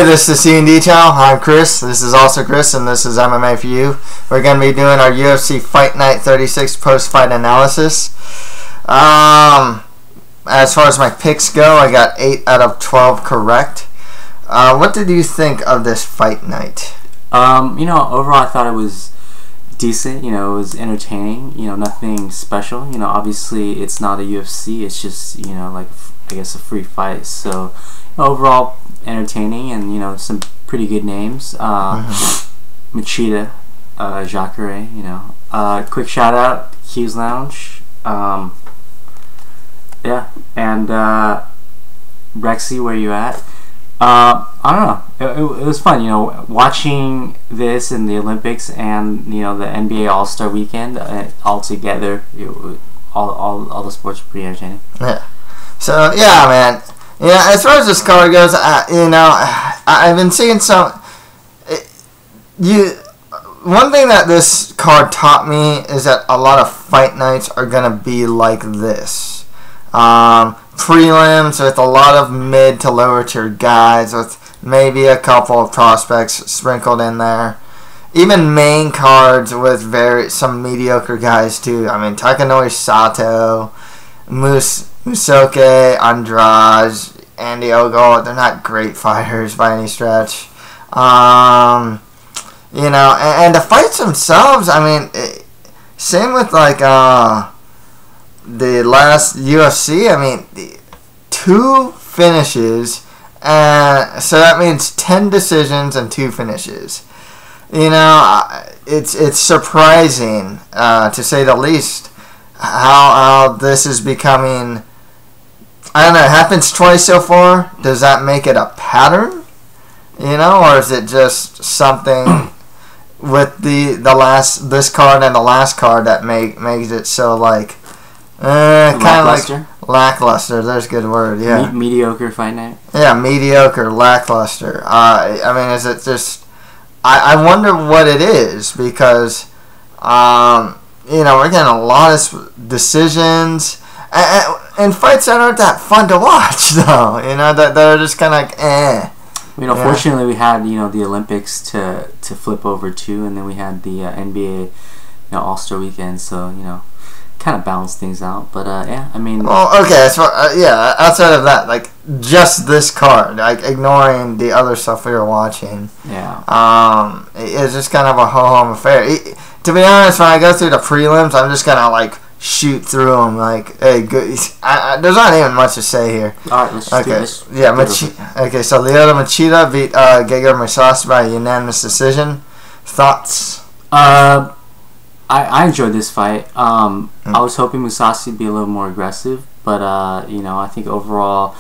this is C&D Channel. I'm Chris. This is also Chris, and this is MMA for you. We're going to be doing our UFC Fight Night 36 post-fight analysis. As far as my picks go, I got 8 out of 12 correct. What did you think of this fight night? Overall I thought it was decent. It was entertaining. Nothing special. Obviously it's not a UFC. It's just, like, I guess a free fight. So overall entertaining, and some pretty good names. Machida, Jacare. Quick shout out Hughes Lounge. Yeah, and Rexy, where you at? I don't know. It was fun, watching this in the Olympics and the NBA All-Star Weekend all together. All the sports were pretty entertaining. Yeah. So yeah, man. As far as this card goes, I've been seeing some. One thing that this card taught me is that a lot of fight nights are gonna be like this. Prelims with a lot of mid to lower tier guys with maybe a couple of prospects sprinkled in there. Even main cards with some mediocre guys too. I mean, Takanori Sato, Musoke, Andrade, Andy Ogo, they're not great fighters by any stretch. And the fights themselves, I mean, same with like the last UFC, I mean, 2 finishes, so that means 10 decisions and 2 finishes. It's surprising, to say the least, how this is becoming. I don't know, it happens twice so far. Does that make it a pattern? Or is it just something with this card and the last card that makes it so like kind of like lackluster? There's a good word. Yeah. Mediocre fight night. Yeah, mediocre, lackluster. I mean, is it just? I wonder what it is, because we're getting a lot of decisions. And fights that aren't that fun to watch, though. That are just kind of like, eh. Fortunately, we had the Olympics to flip over to, and then we had the NBA All-Star Weekend, so kind of balance things out. But yeah, I mean. Well, okay, so outside of that, like just this card, like ignoring the other stuff we were watching. Yeah. It's just kind of a ho-hum affair. To be honest, when I go through the prelims, I'm just gonna like shoot through them like, hey, good. There's not even much to say here. All right, let's just do this. Yeah, okay, so Lyoto Machida beat Gegard Mousasi by unanimous decision. Thoughts? I enjoyed this fight. I was hoping Mousasi would be a little more aggressive, but I think overall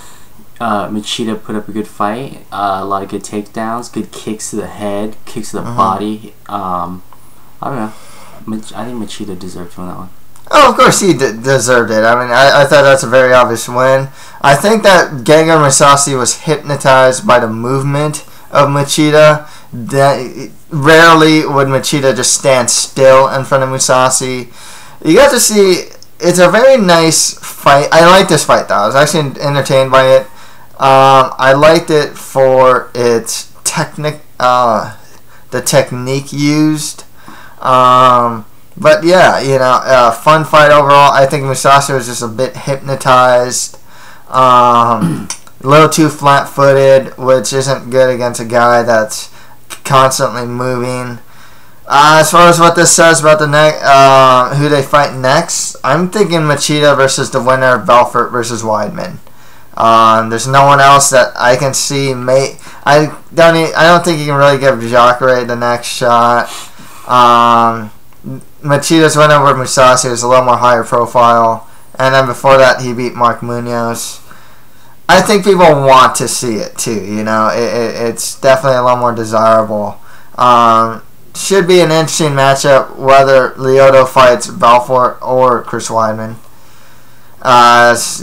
Machida put up a good fight. A lot of good takedowns, good kicks to the head, kicks to the body. I don't know. I think Machida deserved to win that one. Oh, of course he deserved it. I mean, I thought that's a very obvious win. I think that Gegard Mousasi was hypnotized by the movement of Machida. Rarely would Machida just stand still in front of Mousasi. You got to see, it's a very nice fight. I like this fight, though. I was actually entertained by it. I liked it for its the technique used. But yeah, fun fight overall. I think Mousasi was just a bit hypnotized, a little too flat-footed, which isn't good against a guy that's constantly moving. As far as what this says about the who they fight next, I'm thinking Machida versus the winner of Belfort versus Weidman. There's no one else that I can see. I don't think you can really give Jacare the next shot. Machida's win over Mousasi was a little more higher profile, and then before that he beat Mark Munoz. I think people want to see it too. It's definitely a lot more desirable. Should be an interesting matchup whether Lyoto fights Belfort or Chris Weidman.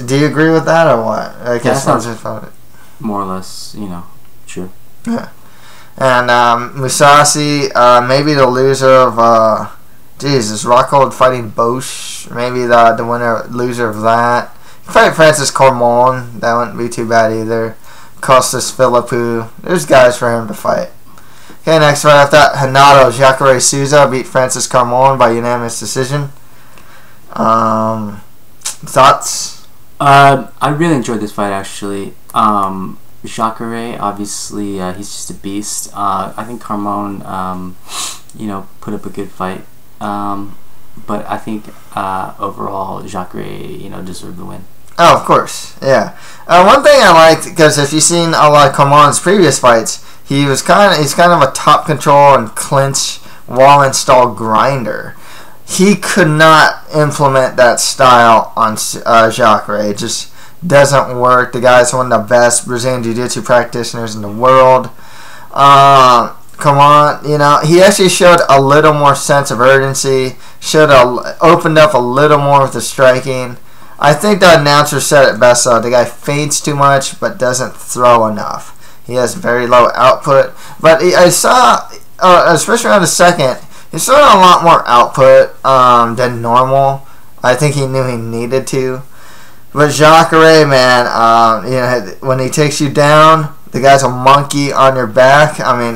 Do you agree with that or what? I guess that sounds more or less, true. Yeah. And Mousasi, maybe the loser of is Rockhold fighting Bosch? Maybe the loser of that. Fight Francis Cormon, that wouldn't be too bad either. Costas Philippou. There's guys for him to fight. Okay, next fight after that, Renato Jacare Souza beat Francis Carmon by unanimous decision. Thoughts? I really enjoyed this fight, actually. Jacare, obviously, he's just a beast. I think Carmon, put up a good fight. But I think overall, Jacare, deserved the win. Oh, of course, yeah. One thing I liked, because if you've seen a lot of Carmon's previous fights, he's kind of a top control and clinch wall install grinder. He could not implement that style on Jacare. It just doesn't work. The guy's one of the best Brazilian Jiu-Jitsu practitioners in the world. Come on, he actually showed a little more sense of urgency. Opened up a little more with the striking. I think the announcer said it best though. The guy feints too much but doesn't throw enough. He has very low output. But I saw, especially on the second, he saw a lot more output than normal. I think he knew he needed to. But Jacare, man, when he takes you down, the guy's a monkey on your back. I mean,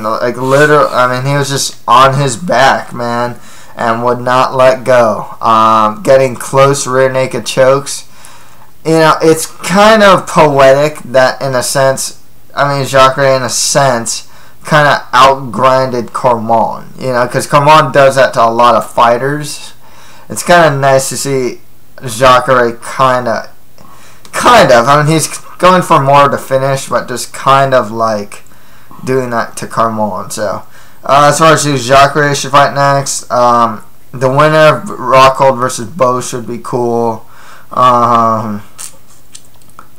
he was just on his back, man, and would not let go. Getting close rear naked chokes. It's kind of poetic that, in a sense, Jacare, in a sense, kind of outgrinded Carmon. Because Carmon does that to a lot of fighters. It's kind of nice to see Jacare kind of. He's going for more of the finish, but just kind of like doing that to Carmon. So, as far as who Jacare should fight next, the winner of Rockhold versus Bo should be cool.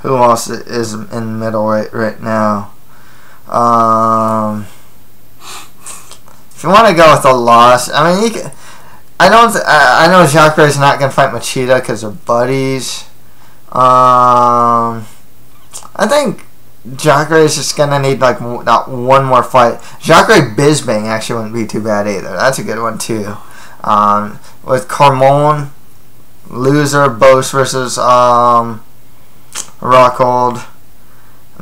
Who else is in middleweight right now? If you want to go with a loss, I know Jacare is not going to fight Machida because they're buddies. I think Jacare is just going to need like not one more fight. Jacare Bisbing actually wouldn't be too bad either. That's a good one too. With Carmon, loser, Bose versus Rockhold.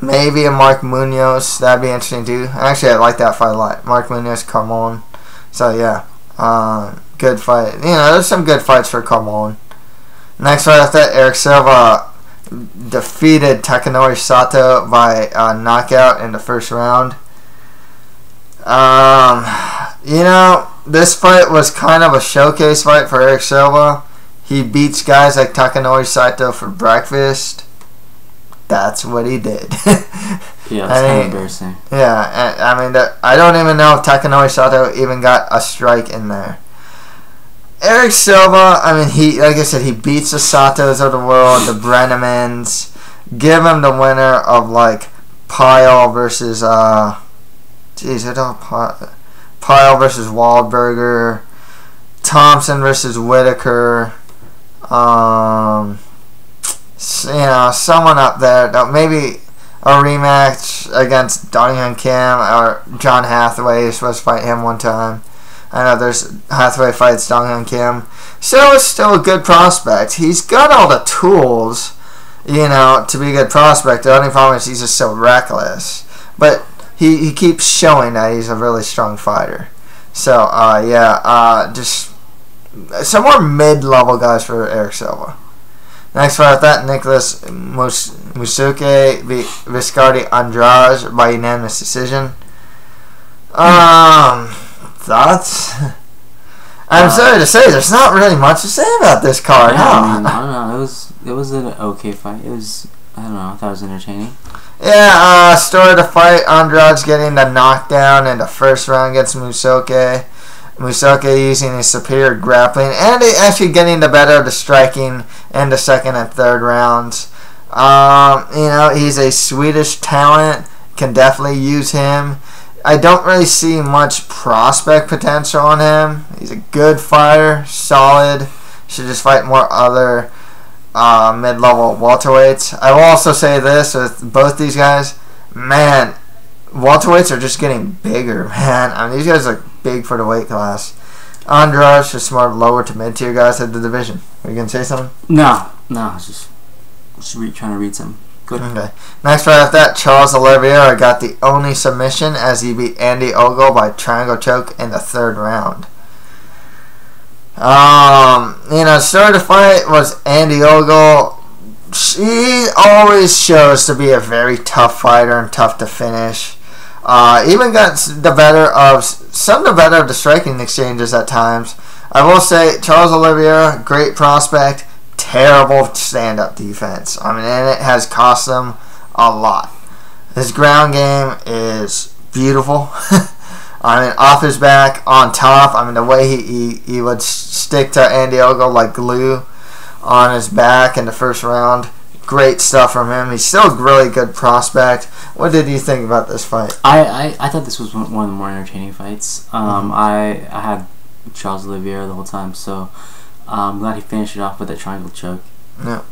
Maybe a Mark Munoz. That'd be interesting too. Actually, I like that fight a lot. Mark Munoz, Carmon. So yeah, good fight. There's some good fights for Carmon. Next fight after that, Eric Silva defeated Takanori Sato by knockout in the first round. This fight was kind of a showcase fight for Eric Silva. He beats guys like Takanori Sato for breakfast. That's what he did. Yeah, it's kind of embarrassing. Yeah, I don't even know if Takanori Sato even got a strike in there. Eric Silva, like I said, he beats the Satos of the world, the Brennemans. Give him the winner of like Pyle versus Pyle versus Waldberger, Thompson versus Whitaker. Someone up there. Maybe a rematch against Donghyun Kim or John Hathaway. You're supposed to fight him one time. I know there's Hathaway fights Donghyun Kim. So it's still a good prospect. He's got all the tools, to be a good prospect. The only problem is he's just so reckless. But he keeps showing that he's a really strong fighter. So, just some more mid-level guys for Eric Silva. Next fight after that, Nicholas Musuke beat Viscardi Andrade by unanimous decision. Thoughts? I'm sorry to say, there's not really much to say about this card. Yeah, I don't know. It was an okay fight. I thought it was entertaining. Yeah, story of the fight, Andrade's getting the knockdown in the first round against Musuke. Musuke using his superior grappling and actually getting the better of the striking in the second and third rounds. He's a Swedish talent. Can definitely use him. I don't really see much prospect potential on him. He's a good fighter, solid. Should just fight more other mid-level welterweights. I will also say this with both these guys, man, welterweights are just getting bigger, man. These guys are big for the weight class. Andrade just more lower to mid-tier guys at the division. Are you gonna say something? No, just trying to read something. Good. Okay. Next right after that, Charles Oliveira got the only submission as he beat Andy Ogle by triangle choke in the 3rd round. Start of the fight was Andy Ogle. He always shows to be a very tough fighter and tough to finish. Even got the better of the striking exchanges at times. I will say, Charles Oliveira, great prospect, terrible stand-up defense. And it has cost them a lot. His ground game is beautiful. Off his back, on top. The way he would stick to Andy Ogle like glue on his back in the 1st round. Great stuff from him. He's still a really good prospect. What did you think about this fight? I thought this was one of the more entertaining fights. I had Charles Oliveira the whole time, so I'm glad he finished it off with a triangle choke. Yeah,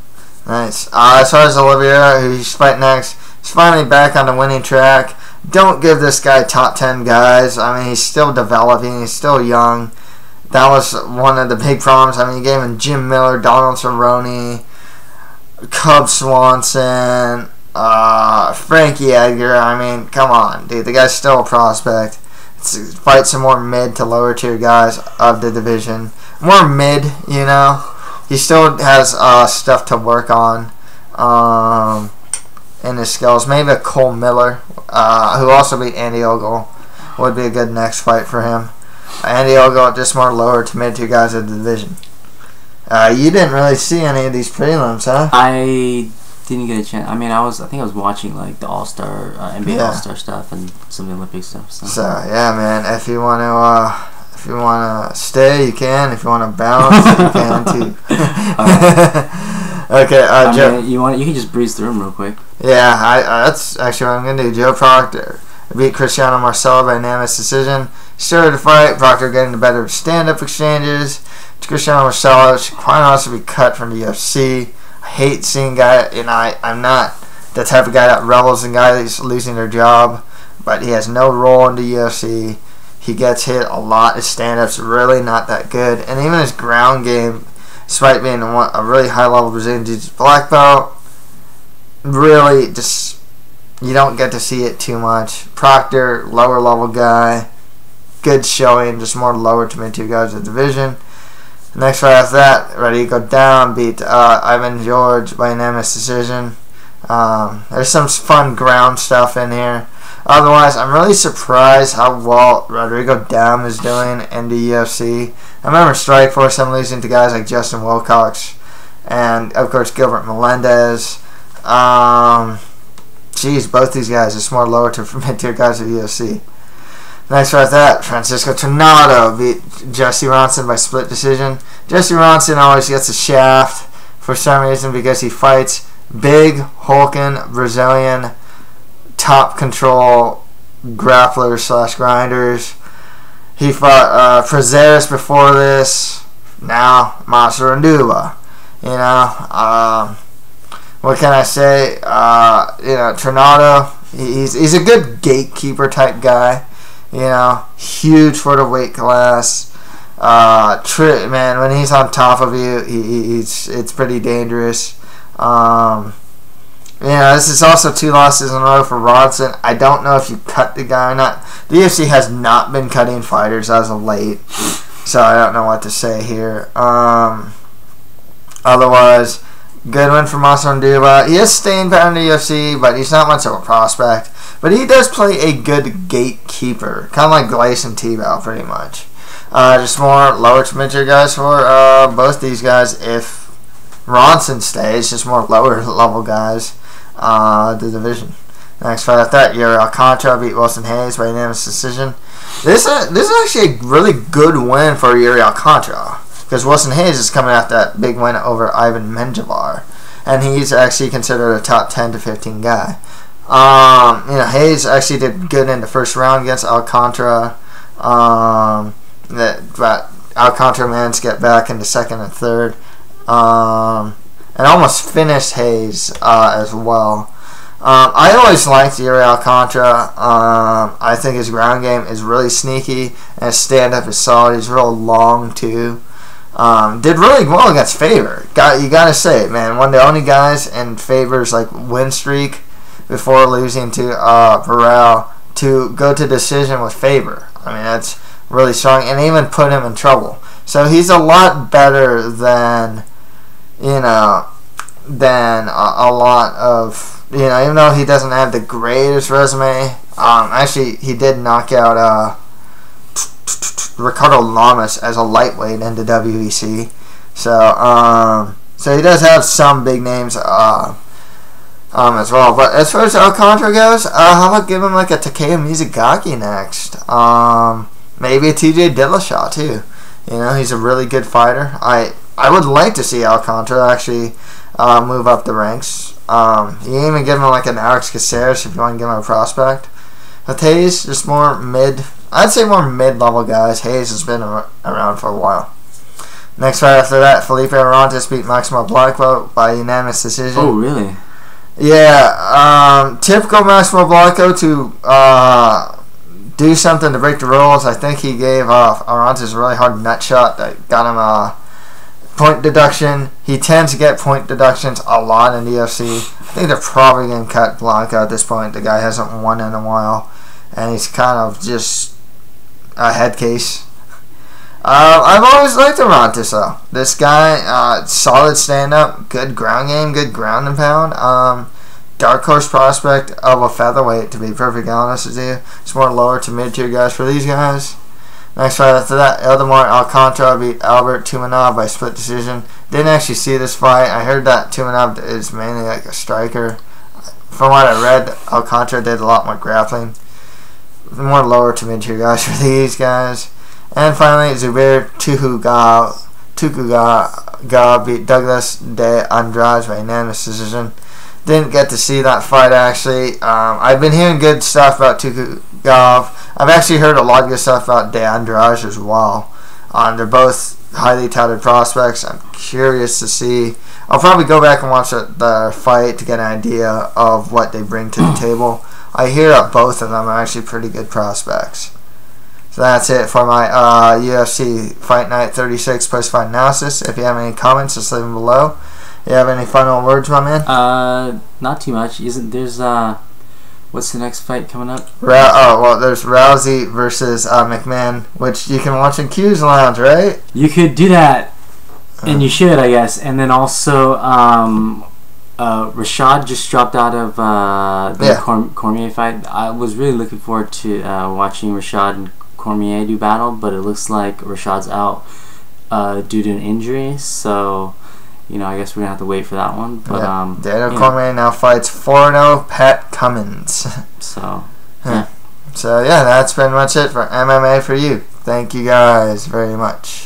nice. As far as Oliveira, who he's fighting next, he's finally back on the winning track. Don't give this guy top 10 guys. He's still developing. He's still young. That was one of the big problems. You gave him Jim Miller, Donald Cerrone, Cub Swanson, Frankie Edgar. Come on, dude. The guy's still a prospect. Fight some more mid to lower tier guys of the division. More mid, He still has stuff to work on in his skills. Maybe a Cole Miller, who also beat Andy Ogle, would be a good next fight for him. Andy Ogle, just more lower to mid tier guys of the division. You didn't really see any of these prelims, huh? I didn't get a chance. I think I was watching like the All-Star, NBA All-Star stuff and some of the Olympic stuff. So yeah, man. If you want to stay, you can. If you want to bounce, you can too. Okay, Joe. You can just breeze through them real quick. Yeah, that's actually what I'm gonna do. Joe Proctor beat Cristiano Marcelo by unanimous decision. Started the fight. Proctor getting the better stand-up exchanges. Cristiano Marcelo should quite honestly be cut from the UFC. I hate seeing guys, I'm not the type of guy that revels in guys losing their job, but he has no role in the UFC. He gets hit a lot. His stand-up's really not that good, and even his ground game, despite being a really high-level Brazilian Jiu-Jitsu black belt, really just you don't get to see it too much. Proctor, lower-level guy, good showing, just more lower to mid-tier guys of the division. Next fight after that, ready to go down, beat Ivan George by unanimous decision. There's some fun ground stuff in here. Otherwise, I'm really surprised how well Rodrigo Dam is doing in the UFC. I remember Strikeforce, him losing to guys like Justin Wilcox and, of course, Gilbert Melendez. Both these guys are more lower to mid-tier guys of the UFC. Next right after that, Francisco Trinaldo beat Jesse Ronson by split decision. Jesse Ronson always gets a shaft for some reason because he fights big, hulking, Brazilian, top control grapplers / grinders. He fought Prazeres before this. Now, Master Anduba. What can I say? Trinaldo, he's a good gatekeeper type guy. Huge for the weight class. Man, when he's on top of you, it's pretty dangerous. This is also 2 losses in a row for Ronson. I don't know if you cut the guy or not. The UFC has not been cutting fighters as of late, so I don't know what to say here. Otherwise, good win for Master Anduba. He is staying power in the UFC, but he's not much of a prospect. But he does play a good gatekeeper, kind of like Gleison Tebow, pretty much. Just more lower to mid-tier guys for both these guys. If Ronson stays, just more lower level guys. The division. Next fight after that, Yuri Alcantara beat Wilson Hayes by unanimous decision. This is actually a really good win for Yuri Alcantara because Wilson Hayes is coming off that big win over Ivan Menjivar, and he's actually considered a top 10 to 15 guy. Hayes actually did good in the first round against Alcantara. But Alcantara managed to get back in the second and third, and almost finished Hayes as well. I always liked Yuri Alcantara. I think his ground game is really sneaky, and his stand-up is solid. He's real long too. did really well against Faber. You gotta say it, man. One of the only guys in Faber's like win streak before losing to Varel to go to decision with Faber. I mean, that's really strong, and even put him in trouble. So he's a lot better than a lot of, even though he doesn't have the greatest resume. Actually, he did knock out Ricardo Lamas as a lightweight in the WEC. So he does have some big names as well. But as far as Alcantara goes, how about give him like a Takeo Mizugaki next? Maybe a TJ Dillashaw too. He's a really good fighter. I would like to see Alcantara actually move up the ranks. You can even give him like an Alex Caceres if you want to give him a prospect. With Hayes, just more I'd say more mid-level guys. Hayes has been around for a while. Next fight after that, Felipe Arantes beat Maximo Blanco by unanimous decision. Oh, really? Yeah. Typical Maximo Blanco to do something to break the rules. I think he gave Arantes a really hard nut shot that got him a point deduction. He tends to get point deductions a lot in the UFC. I think they're probably going to cut Blanco at this point. The guy hasn't won in a while, and he's kind of just a head case. I've always liked Arantes though. This guy, solid stand-up, good ground game, good ground and pound. Dark horse prospect of a featherweight, to be perfectly honest with you. It's more lower to mid-tier guys for these guys. Next fight after that, Eldemar Alcantara beat Albert Tumanov by split decision. Didn't actually see this fight. I heard that Tumanov is mainly like a striker. From what I read, Alcantara did a lot more grappling. More lower to mid-tier guys for these guys. And finally, Zubair Tukhugov beat Douglas de Andrade by unanimous decision. Didn't get to see that fight actually. I've been hearing good stuff about Tukhugov. I've actually heard a lot of good stuff about de Andrade as well. They're both highly touted prospects. I'm curious to see. I'll probably go back and watch the fight to get an idea of what they bring to the table. I hear that both of them are actually pretty good prospects. So that's it for my UFC Fight Night 36 post-fight analysis. If you have any comments, just leave them below. You have any final words, my man? Not too much. There's what's the next fight coming up? There's Rousey versus McMahon, which you can watch in Q's Lounge, right? You could do that, and you should, I guess. And then also, Rashad just dropped out of the Cormier fight. I was really looking forward to watching Rashad and Cormier do battle, but it looks like Rashad's out due to an injury, so I guess we're gonna have to wait for that one. But Daniel Cormier now fights 4-0 Pat Cummins. So that's pretty much it for MMA for you. Thank you guys very much.